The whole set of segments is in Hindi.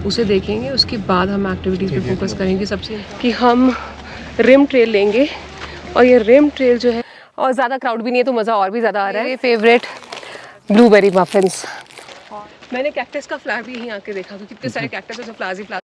उसे देखेंगे, उसके बाद हम एक्टिविटीज़ पे फोकस करेंगे। सबसे कि हम रिम ट्रेल लेंगे, और ये रिम ट्रेल जो है, और ज़्यादा क्राउड भी नहीं है तो मज़ा और भी ज़्यादा आ रहा है। Favourite blueberry muffins. मैंने कैक्टस का फ्लावर भी यहीं आके देखा, तो कितने सारे कैक्टस है जो फ्लावर्स ही फ्लावर।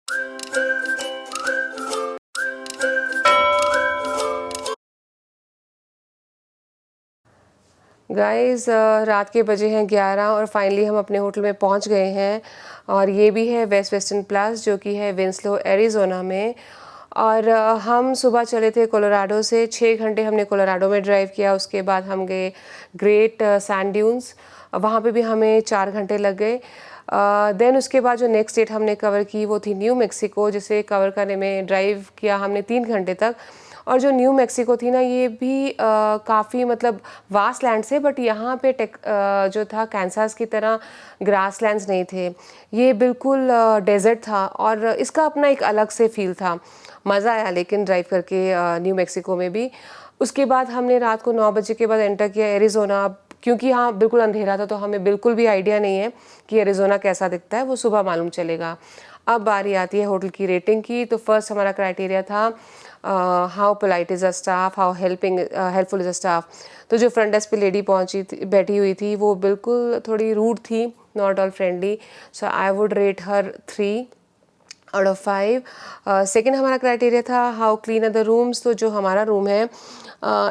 गाइस रात के बजे हैं 11 और फाइनली हम अपने होटल में पहुंच गए हैं, और ये भी है वेस्ट वेस्टर्न प्लास जो कि है विंस्लो एरिज़ोना में। और हम सुबह चले थे कोलोराडो से, 6 घंटे हमने कोलोराडो में ड्राइव किया। उसके बाद हम गए ग्रेट सैंड ड्यून्स, वहाँ पे भी हमें 4 घंटे लग गए। देन उसके बाद जो नेक्स्ट स्टेट हमने कवर की वो थी न्यू मैक्सिको, जिसे कवर करने में ड्राइव किया हमने 3 घंटे तक। और जो न्यू मैक्सिको थी ना, ये भी काफ़ी मतलब वास्ट लैंड से, बट यहाँ पे जो था कैंसास की तरह ग्रास लैंड्स नहीं थे, ये बिल्कुल डेजर्ट था, और इसका अपना एक अलग से फील था। मज़ा आया लेकिन ड्राइव करके न्यू मैक्सिको में भी। उसके बाद हमने रात को 9 बजे के बाद एंटर किया एरिज़ोना, क्योंकि यहाँ बिल्कुल अंधेरा था, तो हमें बिल्कुल भी आइडिया नहीं है कि एरिज़ोना कैसा दिखता है, वो सुबह मालूम चलेगा। अब बारी आती है होटल की रेटिंग की। तो फर्स्ट हमारा क्राइटेरिया था how polite is a staff, how helpful is a staff. तो जो फ्रंट डेस्क पे लेडी बैठी हुई थी, वो बिल्कुल थोड़ी रूड थी, not all friendly. So I would rate her 3 out of 5। Second हमारा क्राइटेरिया था how clean are the rooms. तो जो हमारा रूम है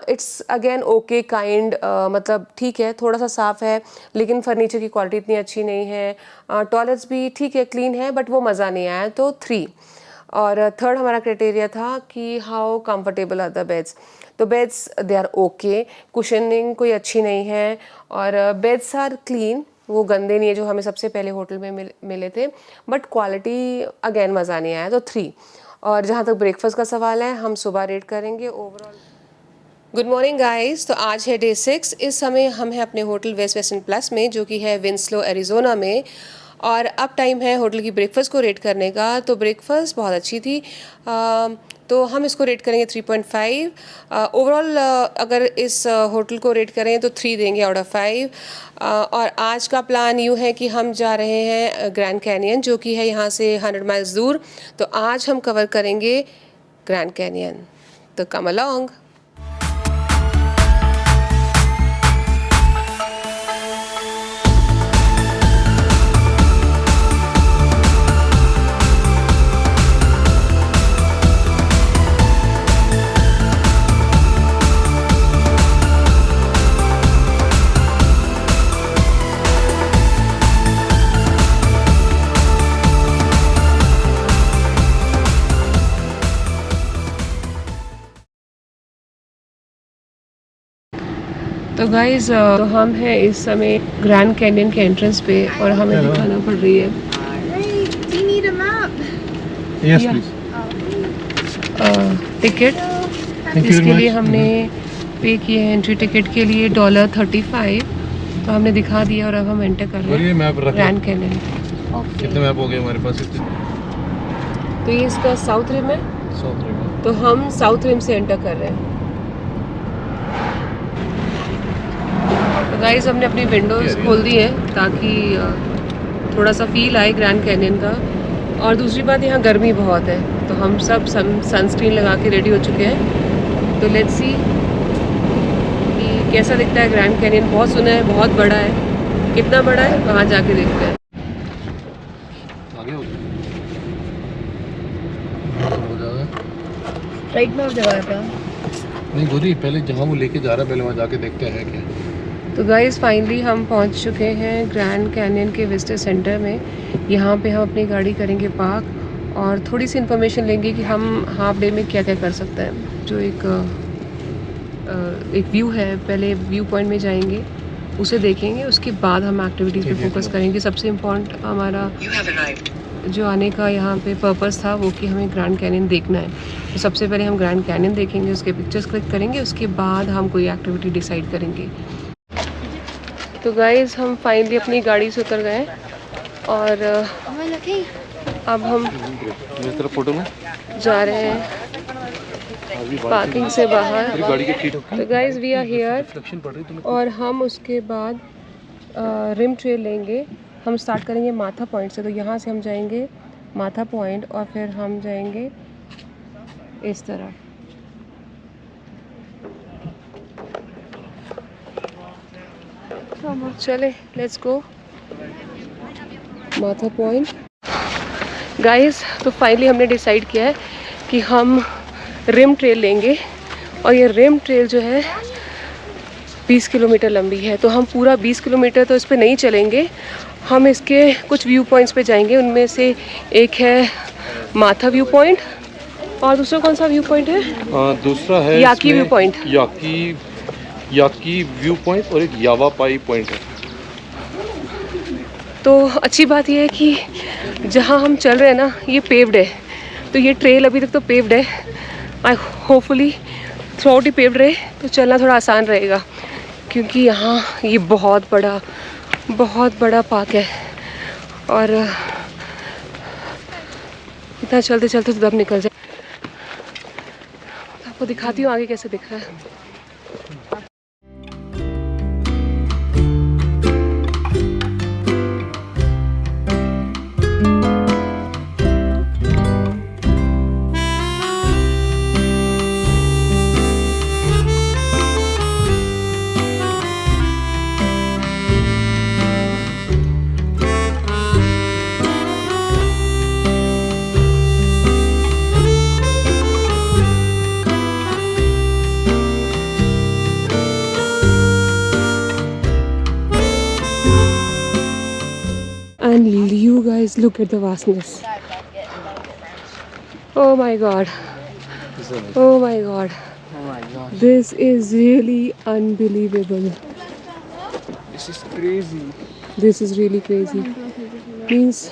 इट्स अगेन ओके काइंड, मतलब ठीक है, थोड़ा सा साफ़ है, लेकिन फर्नीचर की क्वालिटी इतनी अच्छी नहीं है। टॉयलेट्स भी ठीक है, क्लीन है, बट वो मज़ा नहीं आया, तो 3। और थर्ड हमारा क्राइटेरिया था कि how comfortable are the beds. तो beds they are okay, cushioning कोई अच्छी नहीं है, और बेड्स आर क्लीन, वो गंदे नहीं है जो हमें सबसे पहले होटल में मिले थे, बट क्वालिटी अगेन मज़ा नहीं आया, तो 3। और जहाँ तक ब्रेकफास्ट का सवाल है, हम सुबह रेट करेंगे ओवरऑल। Good morning guys. तो आज है डे 6। इस समय हम हैं अपने होटल वेस्ट वेस्टर्न प्लस में, जो कि है विंस्लो एरिज़ोना में, और अब टाइम है होटल की ब्रेकफास्ट को रेट करने का। तो ब्रेकफास्ट बहुत अच्छी थी, तो हम इसको रेट करेंगे 3.5। ओवरऑल अगर इस होटल को रेट करें तो 3 देंगे आउट ऑफ 5। और आज का प्लान यूँ है कि हम जा रहे हैं ग्रैंड कैनियन, जो कि है यहाँ से 100 माइल्स दूर। तो आज हम कवर करेंगे ग्रैंड कैनियन, तो कम अलॉन्ग। तो गाइज तो हम हैं इस समय ग्रैंड कैनियन के एंट्रेंस पे, और हमें दिखाना पड़ रही है टिकट। इसके लिए हमने पे किए हैं एंट्री टिकट के लिए $35। तो हमने दिखा दिया, और अब हम एंटर कर रहे हैं ग्रैंड कैनियन। कितने मैप हो गए हमारे पास? तो ये इसका साउथ रिम है, तो हम साउथ रिम से एंटर कर रहे हैं। गाइस हमने अपनी विंडोज़ खोल दी है ताकि थोड़ा सा फील आए ग्रैंड कैनियन का। और दूसरी बात, यहाँ गर्मी बहुत है, तो हम सब सनस्क्रीन लगा के रेडी हो चुके हैं। तो लेट्स सी कि कैसा दिखता है ग्रैंड कैनियन। बहुत सुना है, बहुत बड़ा है, कितना बड़ा है वहाँ जाके देखते हैं। राइट में जगह था नहीं गोरी, पहले जहाँ वो लेके जा रहा है पहले वहाँ जाके देखते हैं क्या। तो गाइस फाइनली हम पहुंच चुके हैं ग्रैंड कैनियन के विजिटर सेंटर में। यहाँ पे हम अपनी गाड़ी करेंगे पार्क, और थोड़ी सी इन्फॉर्मेशन लेंगे कि हम हाफ डे में क्या क्या कर सकते हैं। जो एक व्यू है, पहले व्यू पॉइंट में जाएंगे, उसे देखेंगे, उसके बाद हम एक्टिविटीज़ पे फोकस करेंगे। सबसे इम्पोर्टेंट हमारा जो आने का यहाँ पे पर्पस था वो कि हमें ग्रैंड कैनियन देखना है। तो सबसे पहले हम ग्रैंड कैनियन देखेंगे, उसके पिक्चर्स क्लिक करेंगे, उसके बाद हम कोई एक्टिविटी डिसाइड करेंगे। तो गाइज़ हम फाइनली अपनी गाड़ी से उतर गए, और अब हम जा रहे हैं पार्किंग से बाहर। तो गाइज़ वी आर हियर, और हम उसके बाद रिम ट्रेल लेंगे। हम स्टार्ट करेंगे माथा पॉइंट से, तो यहाँ से हम जाएंगे माथा पॉइंट और फिर हम जाएंगे इस तरह। चले, लेट्स गो माथा पॉइंट। गाइस, तो फाइनली हमने डिसाइड किया है कि हम रिम ट्रेल लेंगे और ये रिम ट्रेल जो है 20 किलोमीटर लंबी है। तो हम पूरा 20 किलोमीटर तो इस पे नहीं चलेंगे, हम इसके कुछ व्यू पॉइंट्स पे जाएंगे। उनमें से एक है माथा व्यू पॉइंट और दूसरा कौन सा व्यू पॉइंट है? दूसरा है याकी व्यू पॉइंट। याकी व्यू पॉइंट और एक यावापाई पॉइंट है। तो अच्छी बात यह है कि जहाँ हम चल रहे हैं ना, ये पेव्ड है। तो ये ट्रेल अभी तक तो पेव्ड है। आई होपफुली थ्रू आउट ही पेव्ड रहे तो चलना थोड़ा आसान रहेगा, क्योंकि यहाँ ये बहुत बड़ा पार्क है और इतना चलते चलते तो दम निकल जाए। आपको दिखाती हूँ आगे कैसे दिख रहा है। And you guys, look at the vastness. Oh my god. Oh my god. Oh my gosh. This is really unbelievable. This is crazy. This is really crazy. Means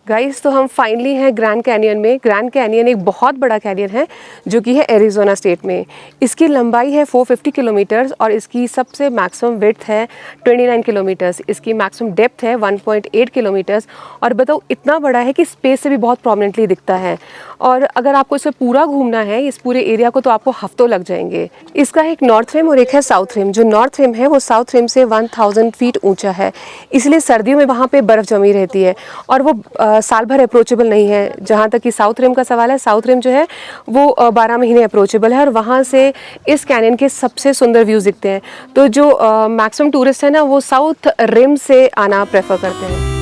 guys, तो हम फाइनली हैं ग्रैंड कैनियन में। ग्रैंड कैनियन एक बहुत बड़ा कैनियन है जो कि है एरिज़ोना स्टेट में। इसकी लंबाई है 450 किलोमीटर्स और इसकी सबसे मैक्सिमम विड्थ है 29 किलोमीटर्स। इसकी मैक्सिमम डेप्थ है 1.8 किलोमीटर्स। और बताओ, इतना बड़ा है कि स्पेस से भी बहुत प्रोमिनेंटली दिखता है। और अगर आपको इसे पूरा घूमना है, इस पूरे एरिया को, तो आपको हफ्तों लग जाएंगे। इसका एक नॉर्थ रिम और एक है साउथ रिम। जो नॉर्थ रिम है वो साउथ रिम से 1000 फीट ऊंचा है, इसलिए सर्दियों में वहाँ पे बर्फ़ जमी रहती है और वो साल भर अप्रोचेबल नहीं है। जहाँ तक कि साउथ रिम का सवाल है, साउथ रिम जो है वो 12 महीने अप्रोचेबल है और वहाँ से इस कैनियन के सबसे सुंदर व्यूज़ दिखते हैं। तो जो मैक्सिमम टूरिस्ट है ना, वो साउथ रिम से आना प्रेफर करते हैं।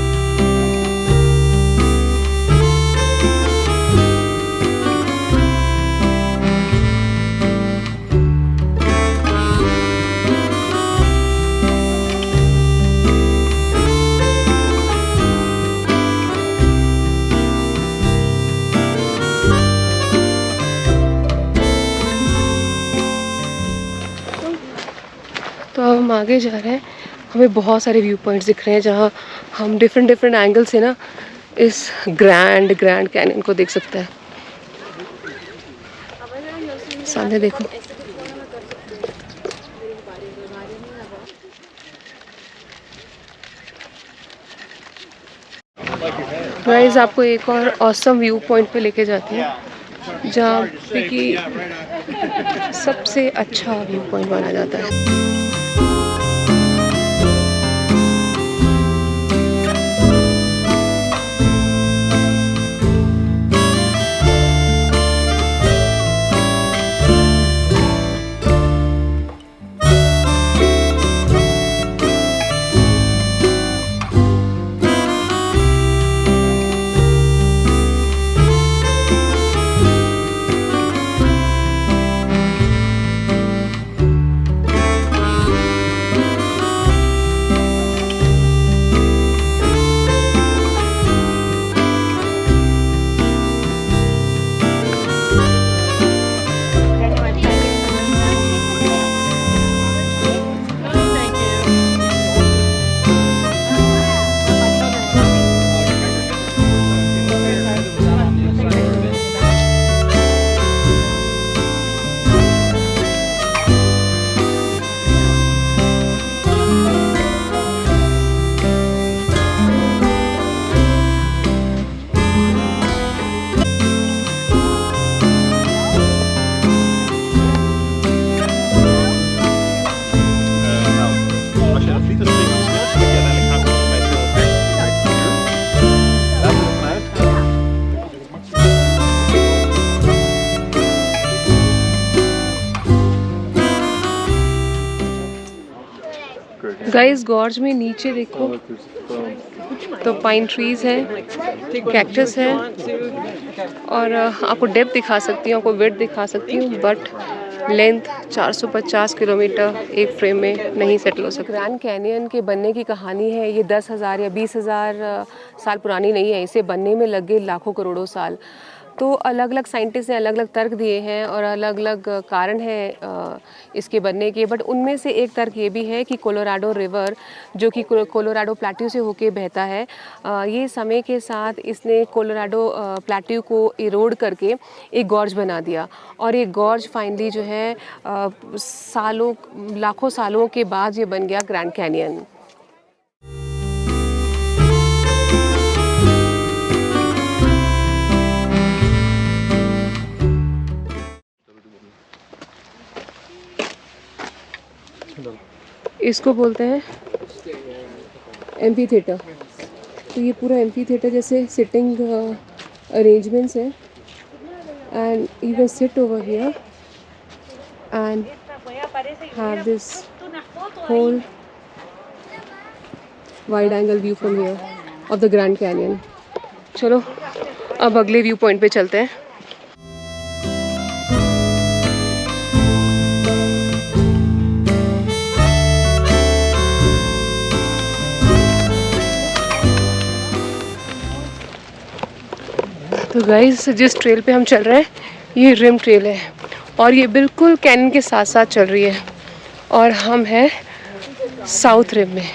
तो अब हम आगे जा रहे हैं। हमें बहुत सारे व्यू पॉइंट्स दिख रहे हैं जहाँ हम डिफरेंट एंगल से ना इस ग्रैंड कैनियन को देख सकते हैं। सामने देखो। गाइस, आपको एक और ऑसम व्यू पॉइंट पे लेके जाते हैं जहाँ पे कि सबसे अच्छा व्यू पॉइंट माना जाता है। गाइस गॉर्ज में नीचे देखो तो पाइन ट्रीज हैं, कैक्टस है और आपको डेप्थ दिखा सकती हूँ, आपको विड्थ दिखा सकती हूँ, बट लेंथ 450 किलोमीटर एक फ्रेम में नहीं सेटल हो सकती। ग्रैंड कैनियन के बनने की कहानी है, ये 10,000 या 20,000 साल पुरानी नहीं है, इसे बनने में लगे लाखों करोड़ों साल। तो अलग अलग साइंटिस्ट ने अलग अलग तर्क दिए हैं और अलग अलग कारण हैं इसके बनने के, बट उनमें से एक तर्क ये भी है कि कोलोराडो रिवर जो कि कोलोराडो प्लेट्यू से होके बहता है, ये समय के साथ इसने कोलोराडो प्लेट्यू को इरोड करके एक गॉर्ज बना दिया और ये गॉर्ज फाइनली जो है सालों लाखों सालों के बाद ये बन गया ग्रैंड कैनियन। इसको बोलते हैं एम्फी थिएटर। तो ये पूरा एम्फी थिएटर जैसे सिटिंग अरेंजमेंट्स है and you can sit over here and have this whole wide angle view from here of the Grand Canyon. चलो अब अगले व्यू पॉइंट पे चलते हैं। तो गाइस जिस ट्रेल पे हम चल रहे हैं ये रिम ट्रेल है और ये बिल्कुल कैनियन के साथ साथ चल रही है और हम हैं साउथ रिम में।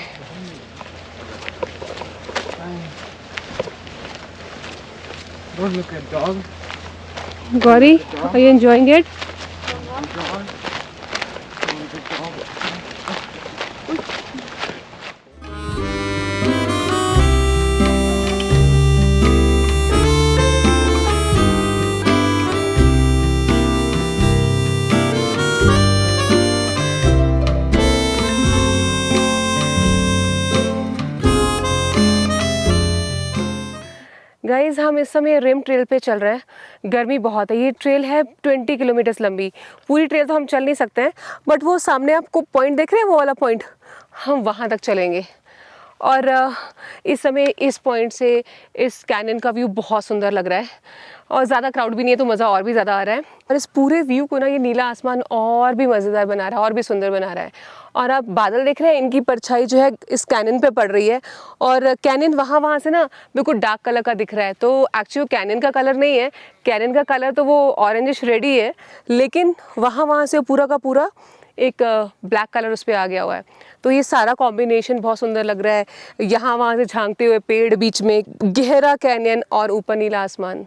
Gauri, are you enjoying it? Guys हम इस समय रिम ट्रेल पे चल रहे हैं। गर्मी बहुत है, ये ट्रेल है 20 किलोमीटर्स लंबी। पूरी ट्रेल तो हम चल नहीं सकते हैं, बट वो सामने आपको पॉइंट देख रहे हैं, वो वाला पॉइंट, हम वहाँ तक चलेंगे। और इस समय इस पॉइंट से इस कैनियन का व्यू बहुत सुंदर लग रहा है और ज़्यादा क्राउड भी नहीं है तो मज़ा और भी ज़्यादा आ रहा है। और इस पूरे व्यू को ना ये नीला आसमान और भी मज़ेदार बना रहा है और भी सुंदर बना रहा है। और आप बादल देख रहे हैं, इनकी परछाई जो है इस कैनियन पे पड़ रही है और कैनियन वहाँ से ना बिल्कुल डार्क कलर का दिख रहा है। तो एक्चुअली कैनियन का कलर नहीं है, कैनियन का कलर तो वो ऑरेंजिश रेड ही है, लेकिन वहाँ से पूरा का पूरा एक ब्लैक कलर उस पर आ गया हुआ है। तो ये सारा कॉम्बिनेशन बहुत सुंदर लग रहा है, यहाँ वहाँ से झांकते हुए पेड़, बीच में गहरा कैनियन और ऊपर नीला आसमान।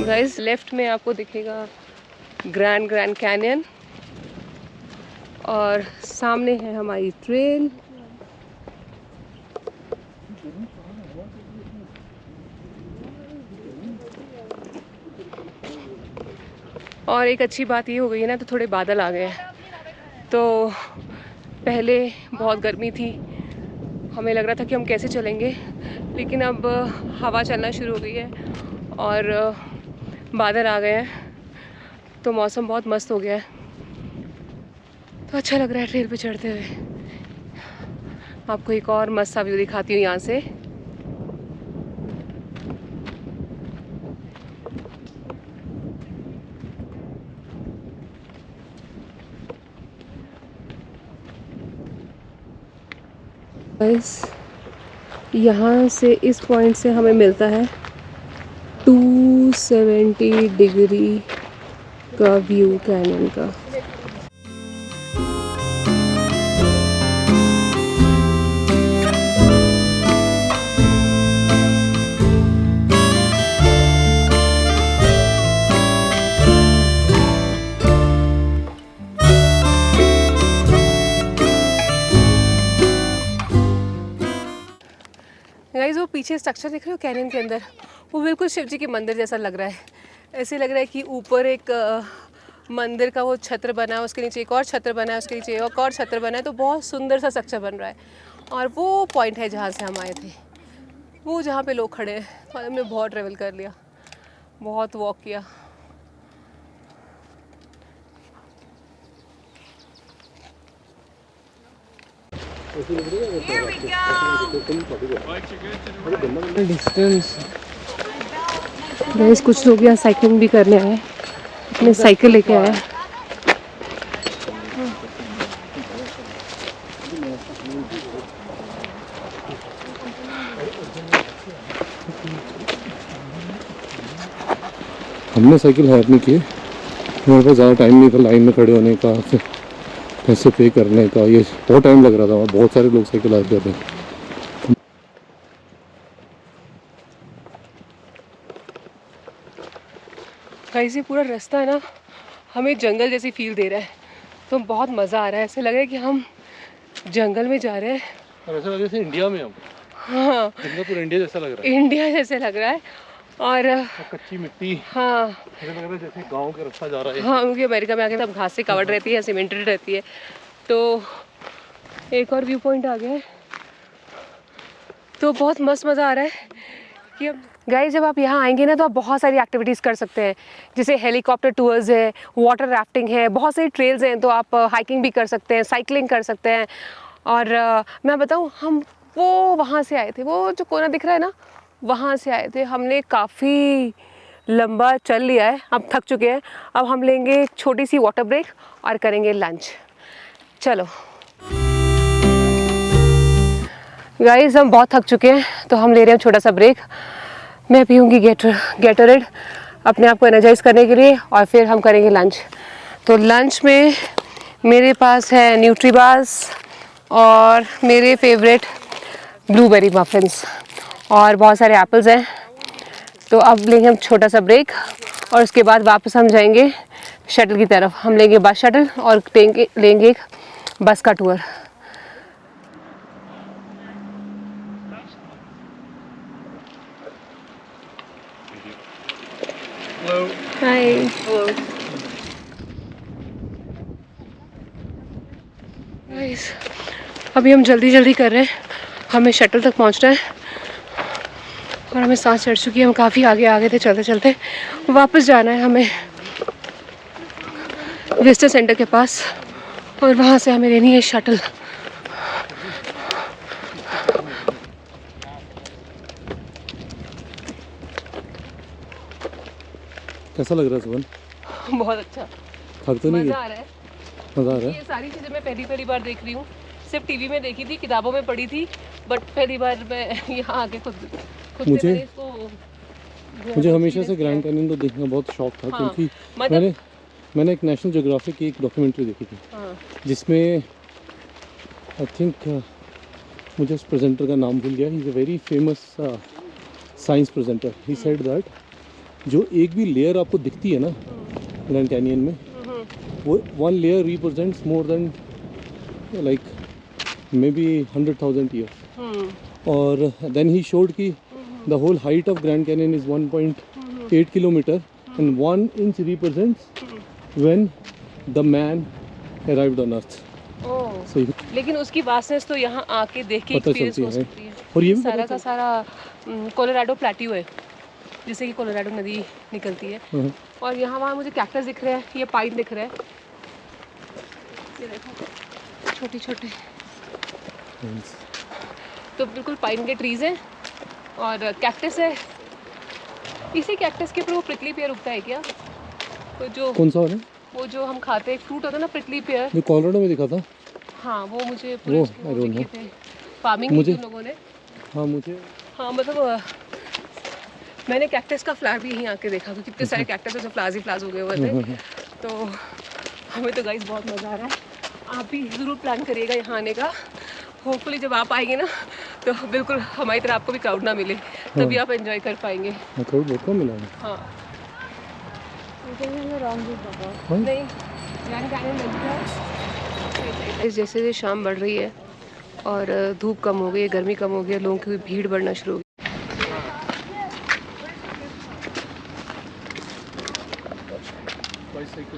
गाइस लेफ्ट में आपको दिखेगा ग्रैंड कैनियन और सामने है हमारी ट्रेल। और एक अच्छी बात ये हो गई है ना, तो थोड़े बादल आ गए हैं। तो पहले बहुत गर्मी थी, हमें लग रहा था कि हम कैसे चलेंगे, लेकिन अब हवा चलना शुरू हो गई है और बादल आ गए हैं, तो मौसम बहुत मस्त हो गया है। तो अच्छा लग रहा है ट्रेल पे चढ़ते हुए। आपको एक और मस्त सा व्यू दिखाती हूँ यहाँ से। गाइस यहाँ से इस पॉइंट से हमें मिलता है 270 डिग्री का व्यू कैनियन का। गाइस वो पीछे स्ट्रक्चर देख रहे हो कैनियन के अंदर, वो बिल्कुल शिव जी के मंदिर जैसा लग रहा है। ऐसे लग रहा है कि ऊपर एक मंदिर का वो छत्र बना है, उसके नीचे एक और छत्र बना है, उसके नीचे एक और छत्र बना है, तो बहुत सुंदर सा स्ट्रक्चर बन रहा है। और वो पॉइंट है जहाँ से हम आए थे, वो जहाँ पे लोग खड़े हैं। तो हमने बहुत ट्रेवल कर लिया, बहुत वॉक किया। Distance. गाइस कुछ लोग यहाँ साइकिलिंग भी करने आए, अपने साइकिल लेके आए। हमने साइकिल हायर नहीं की, हमारे पास ज़्यादा टाइम नहीं था लाइन में खड़े होने का, फिर पैसे पे करने का, ये बहुत टाइम लग रहा था। वहाँ बहुत सारे लोग साइकिल हायर कर रहे हैं। गाइस ये पूरा रास्ता है ना, हमें जंगल जैसी फील दे रहा है, तो बहुत मज़ा आ रहा है। ऐसे लग रहा है कि हम जंगल में जा रहे हैं। और ऐसा लग रहा है इंडिया में हम, हाँ, सिंगापुर इंडिया जैसा लग रहा है। इंडिया जैसे लग रहा है। और कच्ची मिट्टी, हाँ ऐसा लग रहा है जैसे गाँव का रास्ता जा रहा है। हाँ, क्योंकि अमेरिका में आके सब घास से कवर्ड रहती है, सीमेंटेड रहती है। तो एक और व्यू पॉइंट आ गया है, तो बहुत मस्त मज़ा आ रहा है कि अब गाइस जब आप यहाँ आएंगे ना, तो आप बहुत सारी एक्टिविटीज़ कर सकते हैं, जैसे हेलीकॉप्टर टूर्स है, वाटर राफ्टिंग है, बहुत सारी ट्रेल्स हैं। तो आप हाइकिंग भी कर सकते हैं, साइकिलिंग कर सकते हैं। और मैं बताऊँ, हम वो वहाँ से आए थे, वो जो कोना दिख रहा है ना, वहाँ से आए थे। हमने काफ़ी लंबा चल लिया है, अब थक चुके हैं। अब हम लेंगे एक छोटी सी वाटर ब्रेक और करेंगे लंच। चलो गाइस, हम बहुत थक चुके हैं, तो हम ले रहे हैं छोटा सा ब्रेक। मैं पीऊँगी गेटोरेड अपने आप को एनर्जाइज करने के लिए, और फिर हम करेंगे लंच। तो लंच में मेरे पास है न्यूट्रीबार्स और मेरे फेवरेट ब्लूबेरी मफिन्स, और बहुत सारे एप्पल्स हैं। तो अब लेंगे हम छोटा सा ब्रेक, और उसके बाद वापस हम जाएंगे शटल की तरफ। हम लेंगे बस शटल और लेंगे एक बस का टूर। हाय। गाइस अभी हम जल्दी कर रहे हैं, हमें शटल तक पहुंचना है, और हमें सांस चढ़ चुकी है। हम काफ़ी आगे थे, चलते चलते वापस जाना है हमें विजिटर सेंटर के पास, और वहाँ से हमें लेनी है शटल। कैसा लग रहा है सुमन? बहुत अच्छा, थक तो नहीं मज़ा गया? आ रहा है। मज़ा आ रहा है। ये सारी चीज़ें मैं पहली बार देख रही हूँ। सिर्फ टीवी में देखी थी, किताबों में पढ़ी थी, बट पहली बार मैं यहाँ आके खुद से मुझे- मैंने इसको मुझे हमेशा से ग्रैंड कैनियन को देखने का बहुत शौक था, हाँ, क्योंकि मतलब मैंने एक नेशनल ज्योग्राफिक की एक डॉक्यूमेंट्री देखी थी, हाँ, जिसमें आई थिंक मुझे उस प्रेजेंटर का नाम भूल गया। He is a very famous science presenter. He said that जो एक भी लेयर आपको दिखती है ना ग्रैंड कैनियन में, वो one layer represents more than like may be 100,000 years. और देन ही शोड कि the whole height of Grand Canyon is 1.8 kilometre, and 1 inch represents when the man arrived on earth. Oh, so लेकिन उसकी वास्टनेस तो यहाँ आके देख के पता एक्सपीरियंस चलती हो है। सकती है। और ये भी सारा पता का सारा कोलोराडो प्लेट्यू है, जिससे कि कोलोराडो नदी निकलती है। हाँ। और यहाँ वहाँ मुझे कैक्टस दिख रहे हैं, ये पाइन दिख रहा है, ये देखो छोटे छोटे, तो बिल्कुल पाइन के ट्रीज हैं, और कैक्टस है। इसी कैक्टस के ऊपर वो प्रिकली पेयर उगता है क्या? तो जो कौन सा वाला? वो जो हम खाते हैं फ्रूट होता है ना, प्रिकली पेयर। जो कोलोराडो में दिखा था। हाँ, वो मुझे वो, उसके I don't दिखे know। थे, फार्मिंग मुझे- की थी उन लोगों ने। हाँ मुझे हाँ मतलब मैंने कैक्टस का फ्लावर भी यहीं आके देखा, क्योंकि कितने सारे कैक्टस है जो फ्लावर्स ही फ्लावर्स हो गए हुए थे। तो हमें तो गाइस बहुत मज़ा आ रहा है। आप भी ज़रूर प्लान करिएगा यहाँ आने का। होपफुली जब आप आएंगे ना, तो बिल्कुल हमारी तरह आपको भी क्राउड ना मिले, तभी आप एंजॉय कर पाएंगे। थोड़ा बहुत कम मिला है। हाँ हाँ? नहीं, ग्रैंड कैनियन लग गया। जैसे जैसे शाम बढ़ रही है और धूप कम हो गई है, गर्मी कम हो गई है, लोगों की भीड़ बढ़ना शुरू हो गई।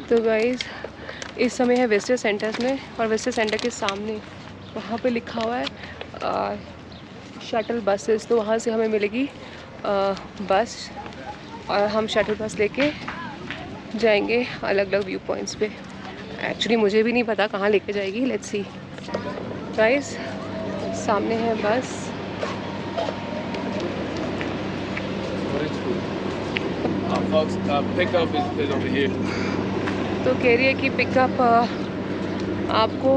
तो गाइस इस समय है विजिटर सेंटर्स में, और विजिटर सेंटर के सामने वहाँ पे लिखा हुआ है शटल बसेस, तो वहाँ से हमें मिलेगी बस और हम शटल बस लेके जाएंगे अलग अलग व्यू पॉइंट्स पे। एक्चुअली मुझे भी नहीं पता कहाँ लेके जाएगी, लेट्स सी। गाइस सामने है बस। Folks, pickup is over here. तो कह रही है कि पिकअप आपको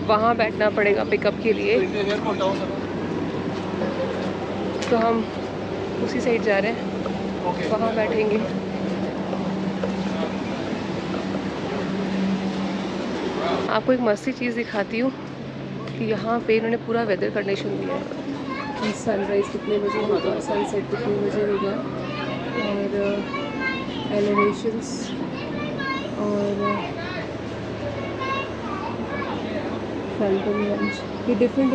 वहाँ बैठना पड़ेगा पिकअप के लिए, तो हम उसी साइड जा रहे हैं, वहाँ बैठेंगे। आपको एक मस्ती चीज़ दिखाती हूँ कि यहाँ पे इन्होंने पूरा वेदर कंडीशन दिया है कि सनराइज़ कितने बजे होगा, सनसेट कितने बजे होगा, और एलिवेशंस और फैल्कन लंच, ये डिफरेंट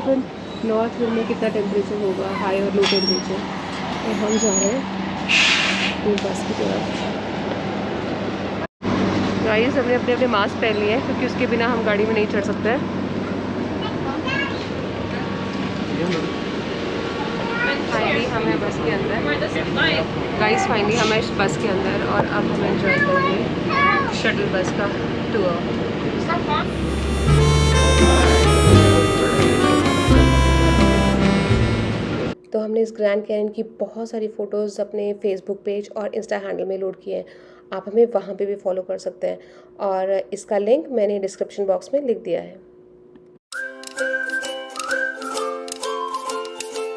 नॉर्थ में कितना टेम्परेचर होगा, हाई और लो टेम्परेचर। और हम जा रहे हैं बस की तरफ। गाइस हमने अपने मास्क पहन लिए हैं क्योंकि उसके बिना हम गाड़ी में नहीं चढ़ सकते। फाइनली हम हैं बस के अंदर। गाइस फाइनली हम हैं बस के अंदर और अब हम एंजॉय करेंगे शटल बस का टूर। तो हमने इस ग्रैंड कैनियन की बहुत सारी फ़ोटोज़ अपने फेसबुक पेज और इंस्टा हैंडल में लोड किए हैं। आप हमें वहाँ पे भी फॉलो कर सकते हैं और इसका लिंक मैंने डिस्क्रिप्शन बॉक्स में लिख दिया है।